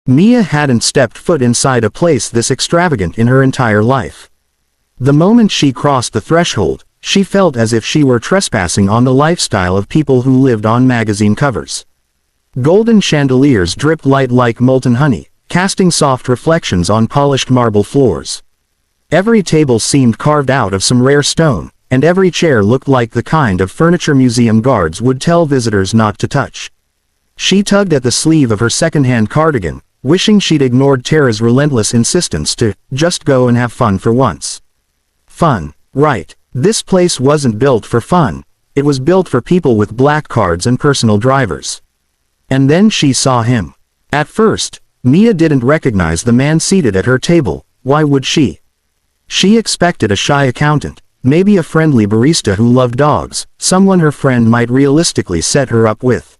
Mia hadn't stepped foot inside a place this extravagant in her entire life. The moment she crossed the threshold, she felt as if she were trespassing on the lifestyle of people who lived on magazine covers. Golden chandeliers dripped light like molten honey, casting soft reflections on polished marble floors. Every table seemed carved out of some rare stone, and every chair looked like the kind of furniture museum guards would tell visitors not to touch. She tugged at the sleeve of her second-hand cardigan, wishing she'd ignored Tara's relentless insistence to just go and have fun for once. Fun, right. This place wasn't built for fun, it was built for people with black cards and personal drivers. And then she saw him. At first, Mia didn't recognize the man seated at her table. Why would she? She expected a shy accountant, maybe a friendly barista who loved dogs, someone her friend might realistically set her up with.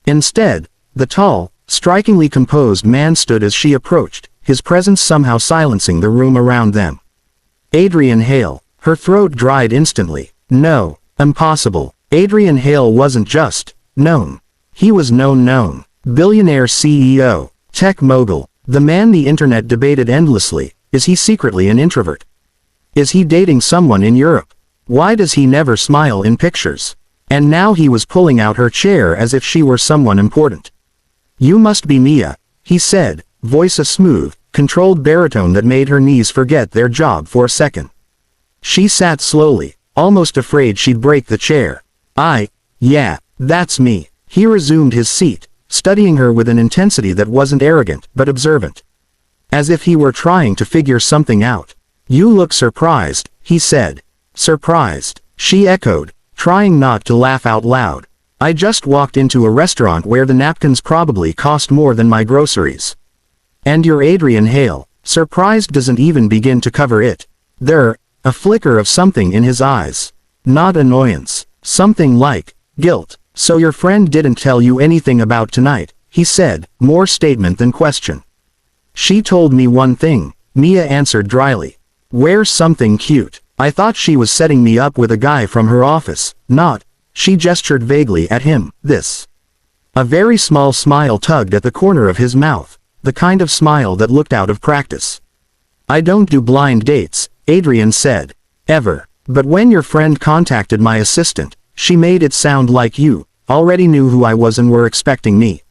Instead, the tall, strikingly composed man stood as she approached, his presence somehow silencing the room around them. Adrian Hale. Her throat dried instantly. No, impossible. Adrian Hale wasn't just known. He was known. Billionaire CEO, tech mogul, the man the internet debated endlessly. Is he secretly an introvert? Is he dating someone in Europe? Why does he never smile in pictures? And now he was pulling out her chair as if she were someone important. You must be Mia, he said, voice a smooth, controlled baritone that made her knees forget their job for a second. She sat slowly, almost afraid she'd break the chair. Yeah, that's me. He resumed his seat, studying her with an intensity that wasn't arrogant but observant. As if he were trying to figure something out. You look surprised, he said. Surprised, she echoed, trying not to laugh out loud. I just walked into a restaurant where the napkins probably cost more than my groceries. And you're Adrian Hale. Surprised doesn't even begin to cover it. A flicker of something in his eyes. Not annoyance. Something like guilt. So your friend didn't tell you anything about tonight, he said, more statement than question. She told me one thing, Mia answered dryly. Where's something cute? I thought she was setting me up with a guy from her office, not. She gestured vaguely at him, this. A very small smile tugged at the corner of his mouth, the kind of smile that looked out of practice. I don't do blind dates, Adrian said. Ever. But when your friend contacted my assistant, she made it sound like you already knew who I was and were expecting me.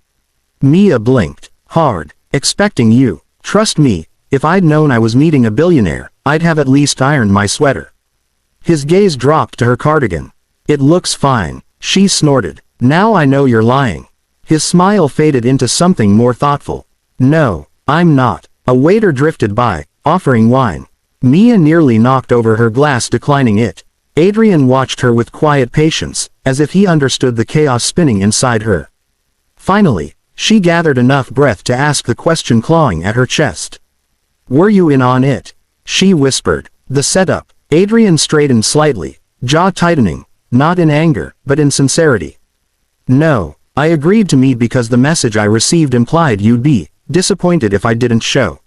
Mia blinked hard. Expecting you. Trust me, if I'd known I was meeting a billionaire, I'd have at least ironed my sweater. His gaze dropped to her cardigan. It looks fine, she snorted. Now I know you're lying. His smile faded into something more thoughtful. No, I'm not. A waiter drifted by, offering wine. Mia nearly knocked over her glass, declining it. Adrian watched her with quiet patience, as if he understood the chaos spinning inside her. Finally, she gathered enough breath to ask the question clawing at her chest. Were you in on it? She whispered. The setup. Adrian straightened slightly, jaw tightening, not in anger, but in sincerity. No, I agreed to meet because the message I received implied you'd be disappointed if I didn't show.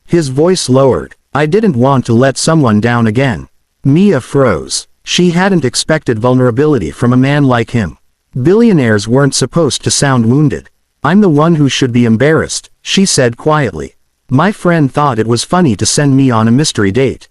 His voice lowered. I didn't want to let someone down again. Mia froze. She hadn't expected vulnerability from a man like him. Billionaires weren't supposed to sound wounded. I'm the one who should be embarrassed, she said quietly. My friend thought it was funny to send me on a mystery date.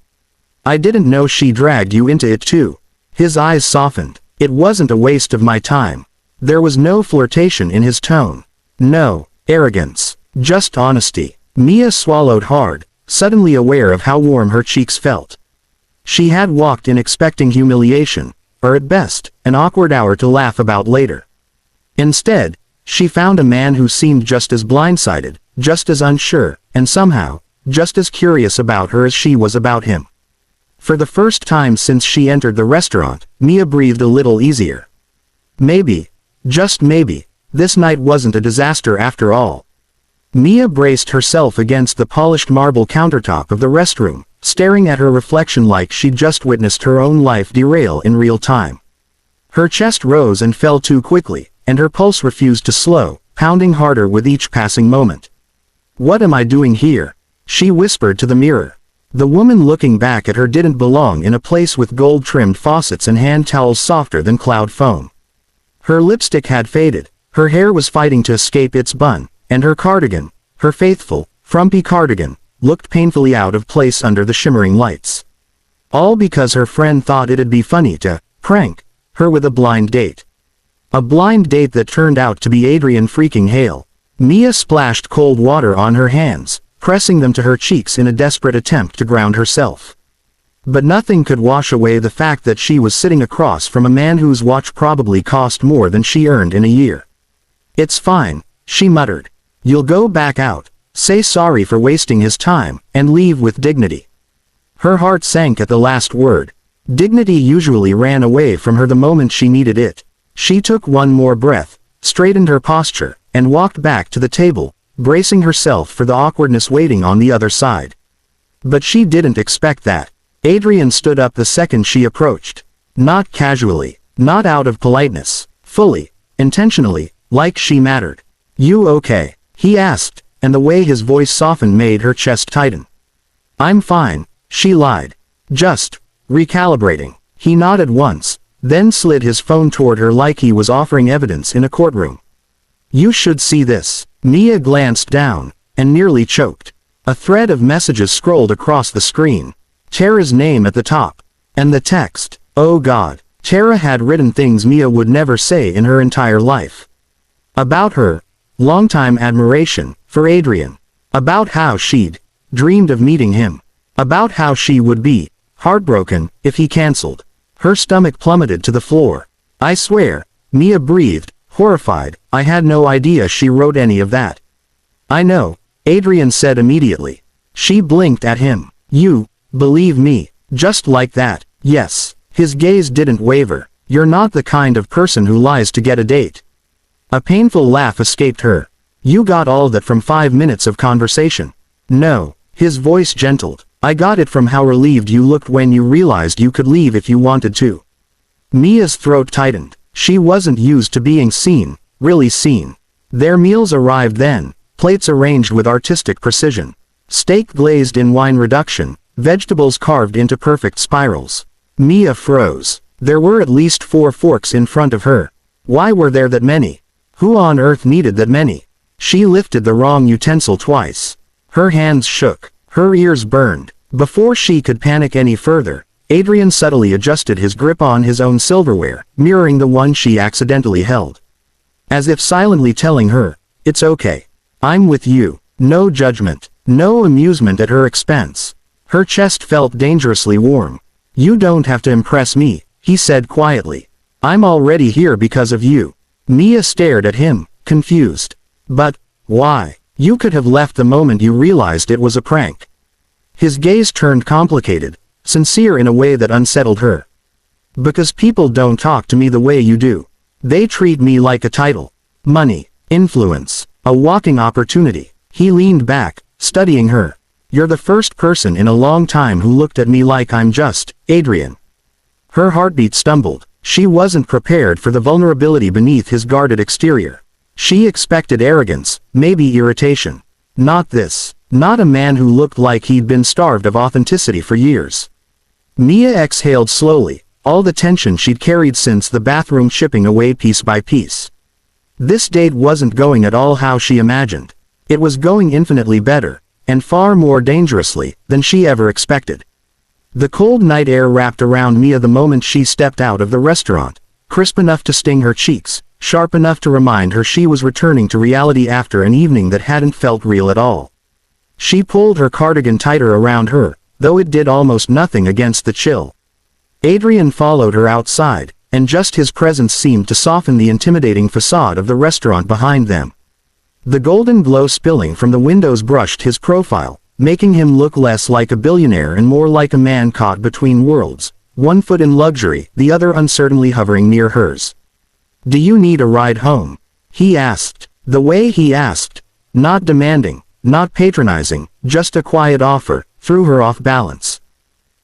I didn't know she dragged you into it too. His eyes softened. It wasn't a waste of my time. There was no flirtation in his tone. No arrogance. Just honesty. Mia swallowed hard, suddenly aware of how warm her cheeks felt. She had walked in expecting humiliation, or at best, an awkward hour to laugh about later. Instead, she found a man who seemed just as blindsided, just as unsure, and somehow, just as curious about her as she was about him. For the first time since she entered the restaurant, Mia breathed a little easier. Maybe, just maybe, this night wasn't a disaster after all. Mia braced herself against the polished marble countertop of the restroom, staring at her reflection like she'd just witnessed her own life derail in real time. Her chest rose and fell too quickly, and her pulse refused to slow, pounding harder with each passing moment. What am I doing here? She whispered to the mirror. The woman looking back at her didn't belong in a place with gold-trimmed faucets and hand towels softer than cloud foam. Her lipstick had faded, her hair was fighting to escape its bun, and her cardigan, Her faithful, frumpy cardigan looked painfully out of place under the shimmering lights. All because her friend thought it'd be funny to prank her with a blind date. A blind date that turned out to be Adrian freaking Hale. Mia splashed cold water on her hands, pressing them to her cheeks in a desperate attempt to ground herself. But nothing could wash away the fact that she was sitting across from a man whose watch probably cost more than she earned in a year. "It's fine," she muttered. "You'll go back out, say sorry for wasting his time, and leave with dignity." Her heart sank at the last word. Dignity usually ran away from her the moment she needed it. She took one more breath, straightened her posture, and walked back to the table, bracing herself for the awkwardness waiting on the other side. But she didn't expect that. Adrian stood up the second she approached. Not casually, not out of politeness, fully, intentionally, like she mattered. "You okay?" he asked, and the way his voice softened made her chest tighten. "I'm fine," she lied. "Just recalibrating." He nodded once, then slid his phone toward her like he was offering evidence in a courtroom. "You should see this." Mia glanced down, and nearly choked. A thread of messages scrolled across the screen. Tara's name at the top. And the text, "Oh God." Tara had written things Mia would never say in her entire life. About her longtime admiration for Adrian. About how she'd dreamed of meeting him. About how she would be heartbroken if he canceled. Her stomach plummeted to the floor. "I swear," Mia breathed, horrified, "I had no idea she wrote any of that." "I know," Adrian said immediately. She blinked at him. "You believe me, just like that?" "Yes." His gaze didn't waver. "You're not the kind of person who lies to get a date." A painful laugh escaped her. "You got all that from 5 minutes of conversation." "No." His voice gentled. "I got it from how relieved you looked when you realized you could leave if you wanted to." Mia's throat tightened. She wasn't used to being seen, really seen. Their meals arrived then, plates arranged with artistic precision. Steak glazed in wine reduction, vegetables carved into perfect spirals. Mia froze. There were at least 4 forks in front of her. Why were there that many? Who on earth needed that many? She lifted the wrong utensil twice. Her hands shook. Her ears burned. Before she could panic any further, Adrian subtly adjusted his grip on his own silverware, mirroring the one she accidentally held. As if silently telling her, "It's okay. I'm with you." No judgment. No amusement at her expense. Her chest felt dangerously warm. "You don't have to impress me," he said quietly. "I'm already here because of you." Mia stared at him, confused. "But why? You could have left the moment you realized it was a prank." His gaze turned complicated, sincere in a way that unsettled her. "Because people don't talk to me the way you do. They treat me like a title. Money. Influence. A walking opportunity." He leaned back, studying her. "You're the first person in a long time who looked at me like I'm just Adrian." Her heartbeat stumbled. She wasn't prepared for the vulnerability beneath his guarded exterior. She expected arrogance, maybe irritation. Not this. Not a man who looked like he'd been starved of authenticity for years. Mia exhaled slowly, all the tension she'd carried since the bathroom chipping away piece by piece. This date wasn't going at all how she imagined. It was going infinitely better, and far more dangerously, than she ever expected. The cold night air wrapped around Mia the moment she stepped out of the restaurant, crisp enough to sting her cheeks, sharp enough to remind her she was returning to reality after an evening that hadn't felt real at all. She pulled her cardigan tighter around her, though it did almost nothing against the chill. Adrian followed her outside, and just his presence seemed to soften the intimidating facade of the restaurant behind them. The golden glow spilling from the windows brushed his profile, making him look less like a billionaire and more like a man caught between worlds, one foot in luxury, the other uncertainly hovering near hers. "Do you need a ride home?" he asked. The way he asked, not demanding, not patronizing, just a quiet offer, threw her off balance.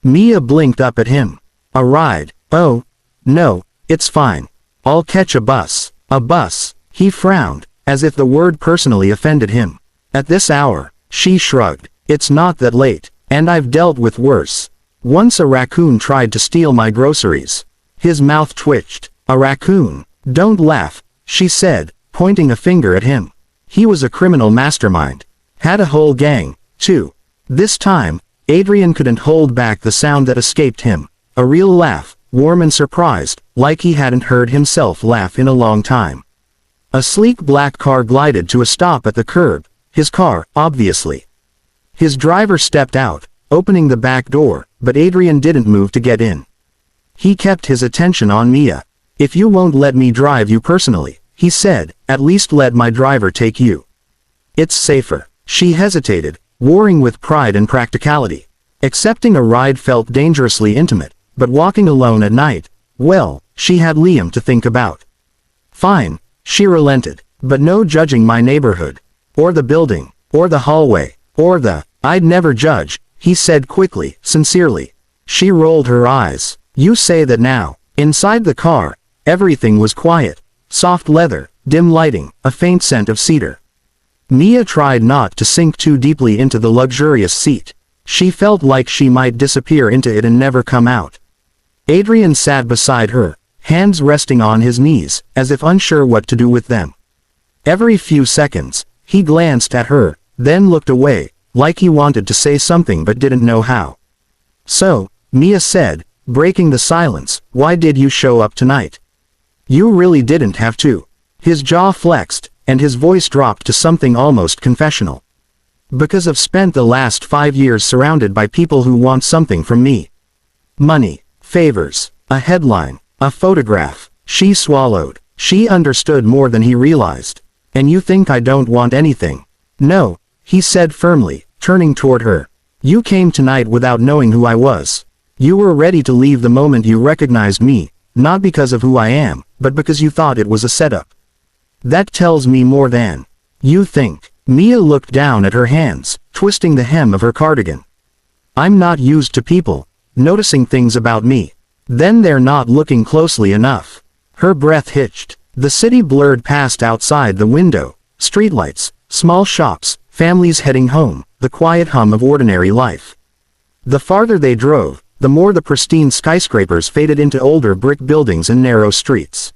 Mia blinked up at him. "A ride? Oh, no, it's fine. I'll catch a bus." "A bus?" He frowned, as if the word personally offended him. "At this hour?" She shrugged. "It's not that late, and I've dealt with worse. Once a raccoon tried to steal my groceries." His mouth twitched. "A raccoon? Don't laugh," she said, pointing a finger at him. "He was a criminal mastermind. Had a whole gang, too. This time, Adrian couldn't hold back the sound that escaped him. A real laugh, warm and surprised, like he hadn't heard himself laugh in a long time. A sleek black car glided to a stop at the curb, his car, obviously. His driver stepped out, opening the back door, but Adrian didn't move to get in. He kept his attention on Mia. "If you won't let me drive you personally," he said, "at least let my driver take you. It's safer." She hesitated, warring with pride and practicality. Accepting a ride felt dangerously intimate, but walking alone at night, well, she had Liam to think about. "Fine," she relented, "but no judging my neighborhood. Or the building, or the hallway, or the—" "I'd never judge," he said quickly, sincerely. She rolled her eyes. "You say that now." Inside the car, everything was quiet. Soft leather, dim lighting, a faint scent of cedar. Mia tried not to sink too deeply into the luxurious seat. She felt like she might disappear into it and never come out. Adrian sat beside her, hands resting on his knees, as if unsure what to do with them. Every few seconds, he glanced at her, then looked away, like he wanted to say something but didn't know how. "So," Mia said, breaking the silence, "why did you show up tonight? You really didn't have to." His jaw flexed, and his voice dropped to something almost confessional. "Because I've spent the last 5 years surrounded by people who want something from me. Money, favors, a headline, a photograph." She swallowed. She understood more than he realized. "And you think I don't want anything?" "No," he said firmly, turning toward her. "You came tonight without knowing who I was. You were ready to leave the moment you recognized me, not because of who I am, but because you thought it was a setup. That tells me more than you think." Mia looked down at her hands, twisting the hem of her cardigan. "I'm not used to people noticing things about me. Then they're not looking closely enough." Her breath hitched. The city blurred past outside the window. Streetlights, small shops, families heading home, the quiet hum of ordinary life. The farther they drove, the more the pristine skyscrapers faded into older brick buildings and narrow streets.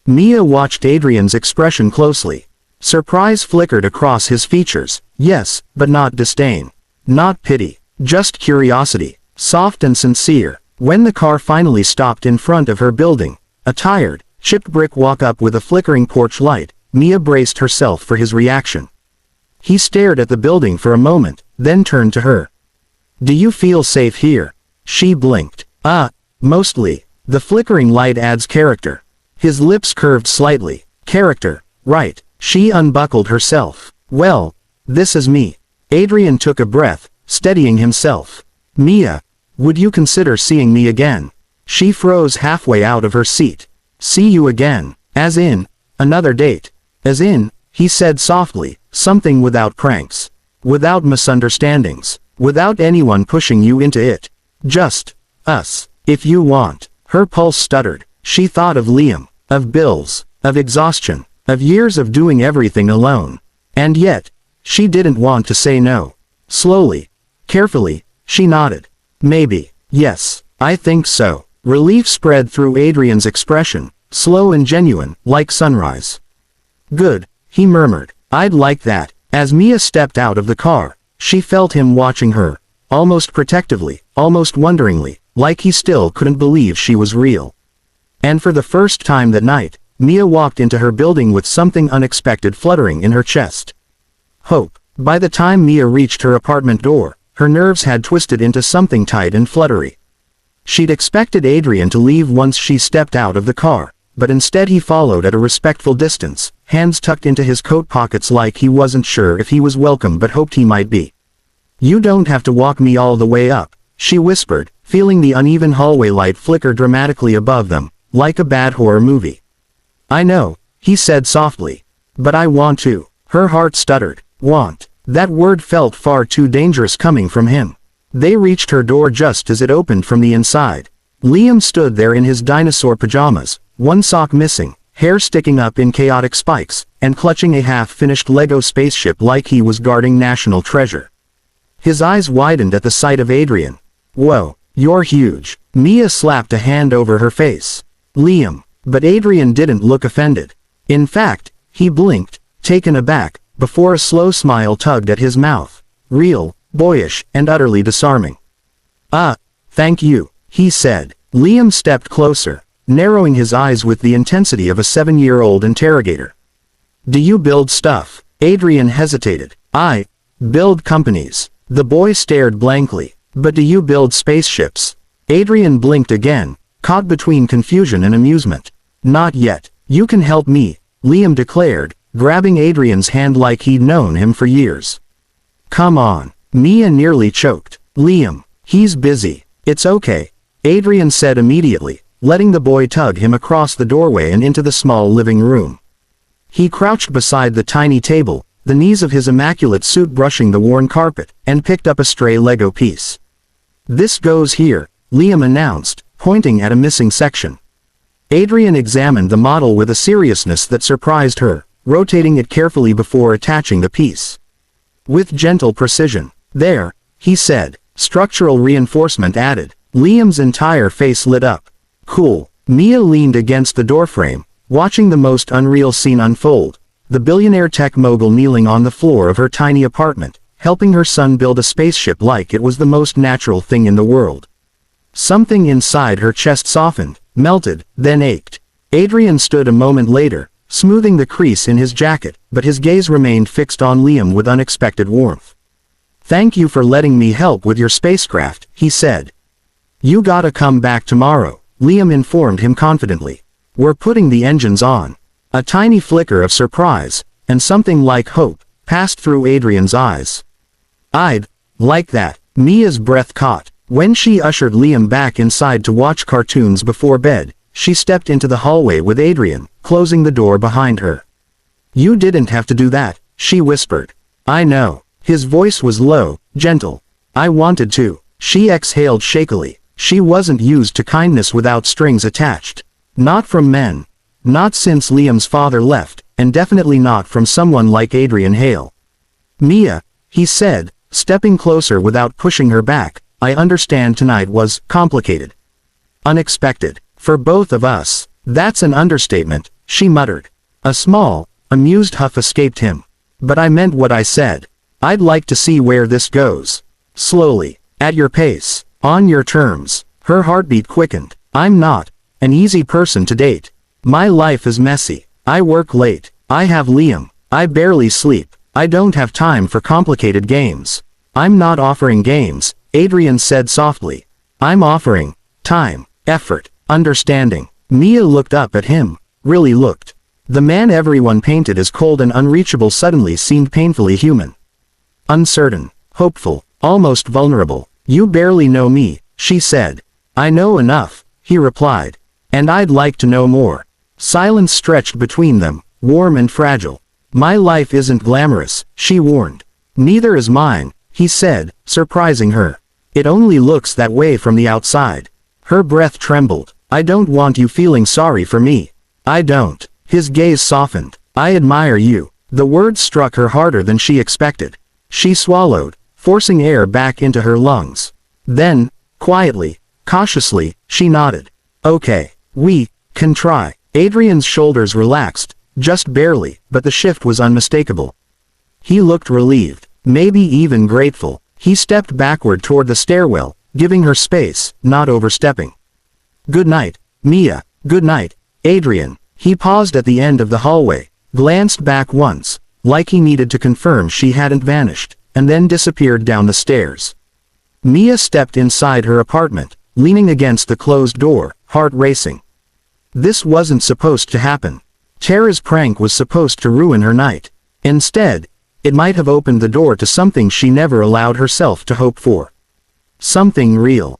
Mia watched Adrian's expression closely. Surprise flickered across his features, yes, but not disdain. Not pity. Just curiosity, soft and sincere. When the car finally stopped in front of her building, a tired, chipped brick walk-up with a flickering porch light, Mia braced herself for his reaction. He stared at the building for a moment, then turned to her. "Do you feel safe here?" She blinked. Mostly. The flickering light adds character." His lips curved slightly. "Character, right." She unbuckled herself. "Well, this is me." Adrian took a breath, steadying himself. "Mia, would you consider seeing me again?" She froze halfway out of her seat. "See you again? As in, another date?" "As in," he said softly, "something without pranks. Without misunderstandings. Without anyone pushing you into it. Just us. If you want." Her pulse stuttered. She thought of Liam, of bills, of exhaustion, of years of doing everything alone. And yet, she didn't want to say no. Slowly, carefully, she nodded. "Maybe, yes, I think so." Relief spread through Adrian's expression, slow and genuine, like sunrise. "Good," he murmured. "I'd like that." As Mia stepped out of the car, she felt him watching her, almost protectively, almost wonderingly, like he still couldn't believe she was real. And for the first time that night, Mia walked into her building with something unexpected fluttering in her chest. Hope. By the time Mia reached her apartment door, her nerves had twisted into something tight and fluttery. She'd expected Adrian to leave once she stepped out of the car, but instead he followed at a respectful distance, hands tucked into his coat pockets like he wasn't sure if he was welcome but hoped he might be. "You don't have to walk me all the way up," she whispered, feeling the uneven hallway light flicker dramatically above them, like a bad horror movie. "I know," he said softly. "But I want to." Her heart stuttered. Want. That word felt far too dangerous coming from him. They reached her door just as it opened from the inside. Liam stood there in his dinosaur pajamas, one sock missing, hair sticking up in chaotic spikes, and clutching a half-finished Lego spaceship like he was guarding national treasure. His eyes widened at the sight of Adrian. "Whoa, you're huge." Mia slapped a hand over her face. "Liam." But Adrian didn't look offended. In fact, he blinked, taken aback, before a slow smile tugged at his mouth. Real, boyish, and utterly disarming. Thank you, he said. Liam stepped closer, narrowing his eyes with the intensity of a 7-year-old interrogator. Do you build stuff? Adrian hesitated. I build companies. The boy stared blankly. But do you build spaceships? Adrian blinked again, caught between confusion and amusement. Not yet. You can help me, Liam declared, grabbing Adrian's hand like he'd known him for years. Come on. Mia nearly choked. Liam, he's busy. It's okay, Adrian said immediately, letting the boy tug him across the doorway and into the small living room. He crouched beside the tiny table, the knees of his immaculate suit brushing the worn carpet, and picked up a stray Lego piece. This goes here, Liam announced, pointing at a missing section. Adrian examined the model with a seriousness that surprised her, rotating it carefully before attaching the piece. With gentle precision. There, he said, structural reinforcement added. Liam's entire face lit up. Cool. Mia leaned against the doorframe, watching the most unreal scene unfold. The billionaire tech mogul kneeling on the floor of her tiny apartment, helping her son build a spaceship like it was the most natural thing in the world. Something inside her chest softened, melted, then ached. Adrian stood a moment later, smoothing the crease in his jacket, but his gaze remained fixed on Liam with unexpected warmth. Thank you for letting me help with your spacecraft, he said. You gotta come back tomorrow, Liam informed him confidently. We're putting the engines on. A tiny flicker of surprise, and something like hope, passed through Adrian's eyes. I'd like that. Mia's breath caught. When she ushered Liam back inside to watch cartoons before bed, she stepped into the hallway with Adrian, closing the door behind her. You didn't have to do that, she whispered. I know. His voice was low, gentle. I wanted to. She exhaled shakily. She wasn't used to kindness without strings attached. Not from men. Not since Liam's father left, and definitely not from someone like Adrian Hale. Mia, he said, stepping closer without pushing her back, I understand tonight was complicated. Unexpected. For both of us. That's an understatement, she muttered. A small, amused huff escaped him. But I meant what I said. I'd like to see where this goes. Slowly. At your pace. On your terms. Her heartbeat quickened. I'm not an easy person to date. My life is messy. I work late. I have Liam. I barely sleep. I don't have time for complicated games. I'm not offering games, Adrian said softly. I'm offering time, effort, understanding. Mia looked up at him. Really looked. The man everyone painted as cold and unreachable suddenly seemed painfully human. Uncertain, hopeful, almost vulnerable. You barely know me, she said. I know enough, he replied. And I'd like to know more. Silence stretched between them, warm and fragile. My life isn't glamorous, she warned. Neither is mine, he said, surprising her. It only looks that way from the outside. Her breath trembled. I don't want you feeling sorry for me. I don't. His gaze softened. I admire you. The words struck her harder than she expected. She swallowed, forcing air back into her lungs. Then, quietly, cautiously, she nodded. Okay, we can try. Adrian's shoulders relaxed, just barely, but the shift was unmistakable. He looked relieved, maybe even grateful. He stepped backward toward the stairwell, giving her space, not overstepping. Good night, Mia. Good night, Adrian. He paused at the end of the hallway, glanced back once, like he needed to confirm she hadn't vanished, and then disappeared down the stairs. Mia stepped inside her apartment, leaning against the closed door, heart racing. This wasn't supposed to happen. Tara's prank was supposed to ruin her night. Instead, it might have opened the door to something she never allowed herself to hope for. Something real.